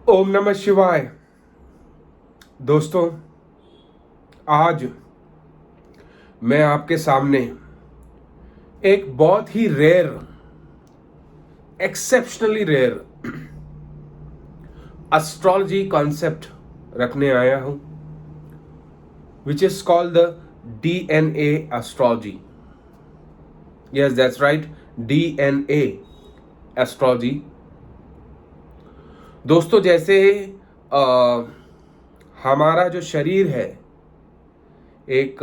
ओम नमः शिवाय। दोस्तों, आज मैं आपके सामने एक बहुत ही rare, exceptionally rare astrology concept रखने आया हूं, which is called the DNA astrology. Yes, that's right, DNA astrology. दोस्तों, जैसे हमारा जो शरीर है एक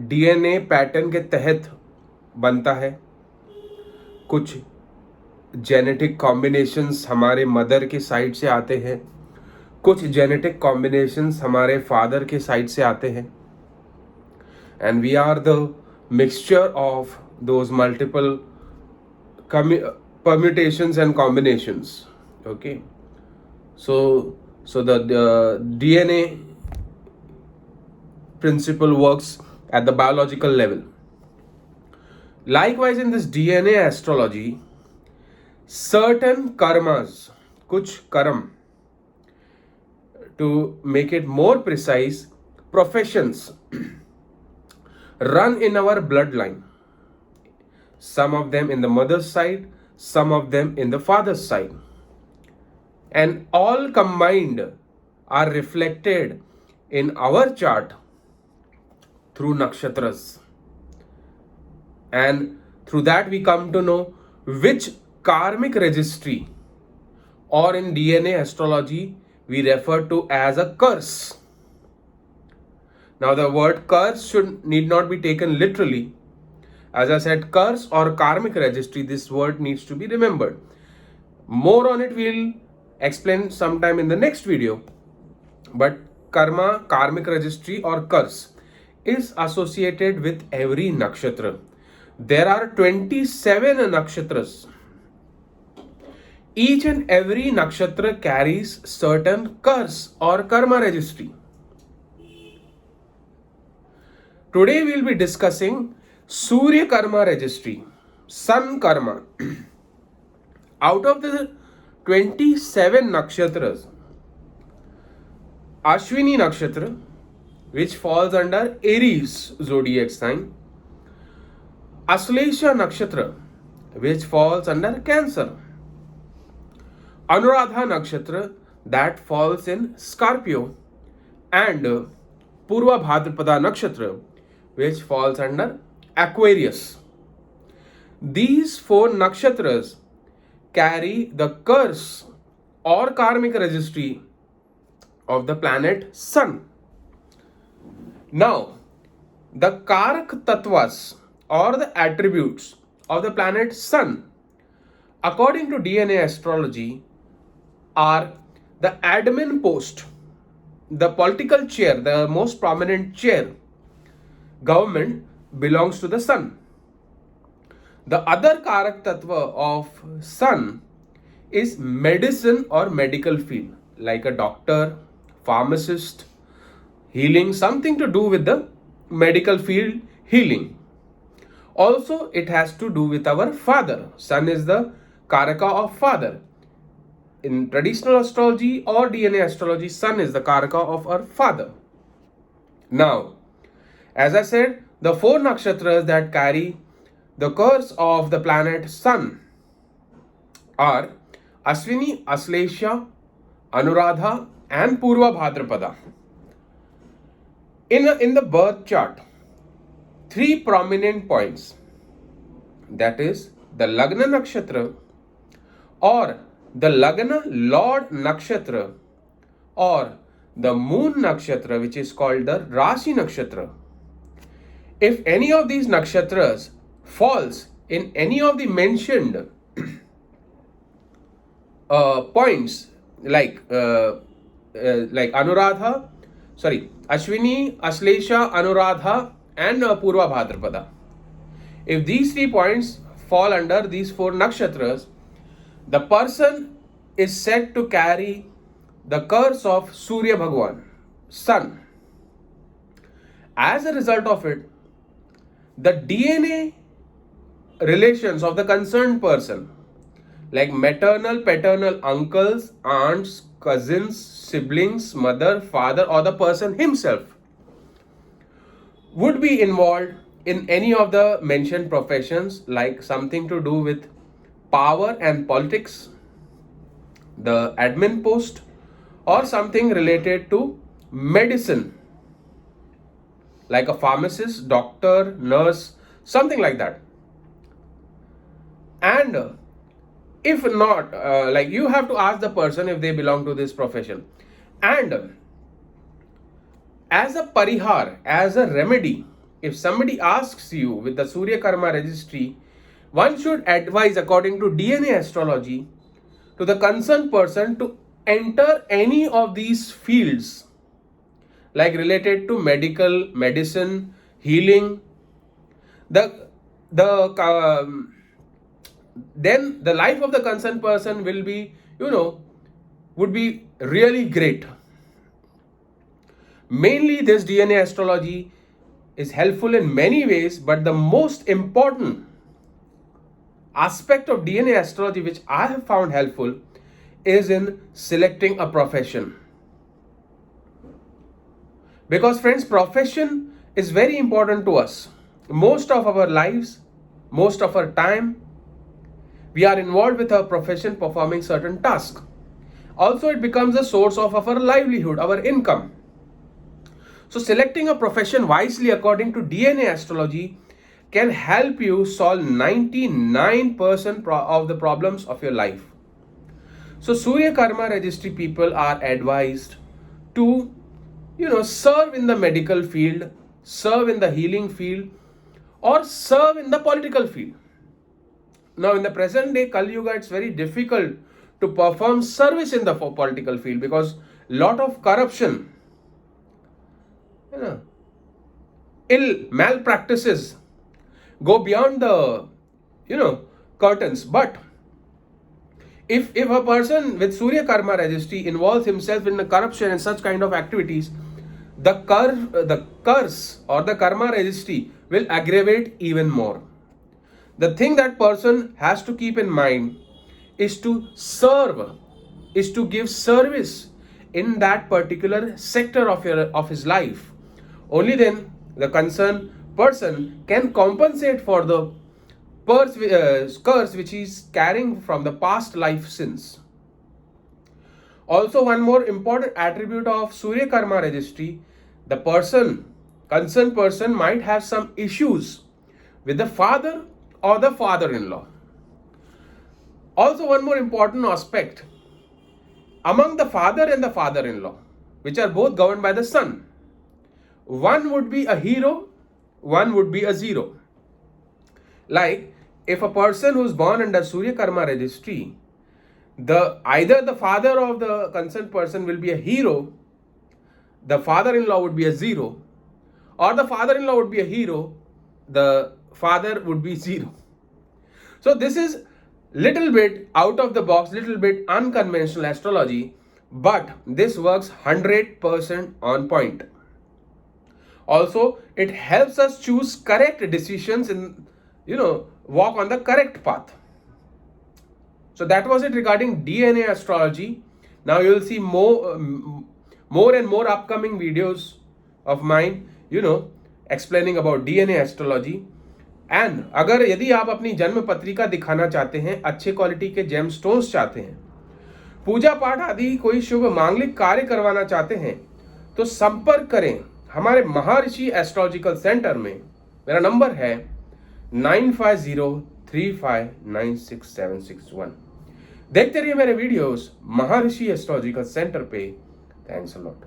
डीएनए पैटर्न के तहत बनता है। कुछ जेनेटिक कॉम्बिनेशंस हमारे मदर के साइड से आते हैं, कुछ जेनेटिक कॉम्बिनेशंस हमारे फादर के साइड से आते हैं, and we are the mixture of those multiple permutations and combinations. Okay, so the DNA principle works at the biological level. Likewise, in this DNA astrology, certain karmas, kuch karm, to make it more precise, professions run in our bloodline. Some of them in the mother's side, some of them in the father's side, and all combined are reflected in our chart through nakshatras, and through that we come to know which karmic registry, or in DNA astrology we refer to as a curse. Now the word curse need not be taken literally. As I said, curse or karmic registry, this word needs to be remembered. More on it we'll explain sometime in the next video. But karma, karmic registry or curse is associated with every nakshatra. There are 27 nakshatras. Each and every nakshatra carries certain curse or karma registry. Today we'll be discussing Surya Karma Registry, Sun Karma. Out of the 27 nakshatras, Ashwini Nakshatra, which falls under Aries zodiac sign, Aslesha Nakshatra, which falls under Cancer, Anuradha Nakshatra, that falls in Scorpio, and Purva Bhadrapada Nakshatra, which falls under Aquarius. These 4 nakshatras carry the curse or karmic registry of the planet Sun. Now, the Karak Tattvas or the attributes of the planet Sun, according to DNA astrology, are the admin post, the political chair, the most prominent chair, government, belongs to the Sun. The other Karak Tattva of Sun is medicine or medical field, like a doctor, pharmacist, healing, something to do with the medical field, healing. Also, it has to do with our father. Sun is the Karaka of father. In traditional astrology or DNA astrology, Sun is the Karaka of our father. Now, as I said, the 4 nakshatras that carry the curse of the planet Sun are Ashwini, Aslesha, Anuradha, and Purva Bhadrapada. In the birth chart, 3 prominent points, that is the Lagna Nakshatra or the Lagna Lord Nakshatra or the Moon Nakshatra, which is called the Rashi Nakshatra. If any of these nakshatras falls in any of the mentioned points, like Anuradha, Ashwini, Aslesha, Anuradha, and Purva Bhadrapada. If these 3 points fall under these 4 nakshatras, the person is said to carry the curse of Surya Bhagwan, Sun. As a result of it, the DNA relations of the concerned person, like maternal, paternal uncles, aunts, cousins, siblings, mother, father, or the person himself would be involved in any of the mentioned professions, like something to do with power and politics, the admin post, or something related to medicine, like a pharmacist, doctor, nurse, something like that. And if not, like you have to ask the person if they belong to this profession. And as a parihar, as a remedy, if somebody asks you with the Surya Karma registry, one should advise according to DNA astrology to the concerned person to enter any of these fields, like related to medical, medicine, healing. The then the life of the concerned person will be, would be really great. Mainly, this DNA astrology is helpful in many ways, but the most important aspect of DNA astrology which I have found helpful is in selecting a profession. Because friends, profession is very important to us. Most of our lives, most of our time, we are involved with our profession performing certain tasks. Also, it becomes a source of our livelihood, our income. So selecting a profession wisely according to DNA astrology can help you solve 99% of the problems of your life. So Surya Karma registry people are advised to, serve in the medical field, serve in the healing field, or serve in the political field. Now in the present day Kali Yuga, it's very difficult to perform service in the political field because lot of corruption, ill malpractices go beyond the curtains. But if a person with Surya Karma registry involves himself in the corruption and such kind of activities, the curse or the karma registry will aggravate even more. The thing that person has to keep in mind is to serve, is to give service in that particular sector of his life. Only then the concerned person can compensate for the curse which he is carrying from the past life sins. Also, one more important attribute of Surya Karma registry, the concerned person might have some issues with the father or the father-in-law. Also, one more important aspect, among the father and the father-in-law, which are both governed by the sun, one would be a hero, one would be a zero. Like if a person who is born under Surya Karma registry, either the father of the concerned person will be a hero, the father-in-law would be a zero, or the father-in-law would be a hero, the father would be zero. So this is little bit out of the box, little bit unconventional astrology, but this works 100% on point. Also, it helps us choose correct decisions and walk on the correct path. So that was it regarding DNA astrology. Now you will see more and more upcoming videos of mine, explaining about DNA astrology. And अगर यदि आप अपनी जन्म पत्रिका दिखाना चाहते हैं, अच्छे क्वालिटी के जेम स्टोन्स चाहते हैं, पूजा पाठ आदि कोई शुभ मांगलिक कार्य करवाना चाहते हैं, तो संपर्क करें हमारे महर्षि एस्ट्रोलॉजिकल सेंटर में. मेरा नंबर है 9503596761. देखते रहिए मेरे वीडियोस महर्षि एस्ट्रोलॉजिकल सेंटर पे. Thanks a lot.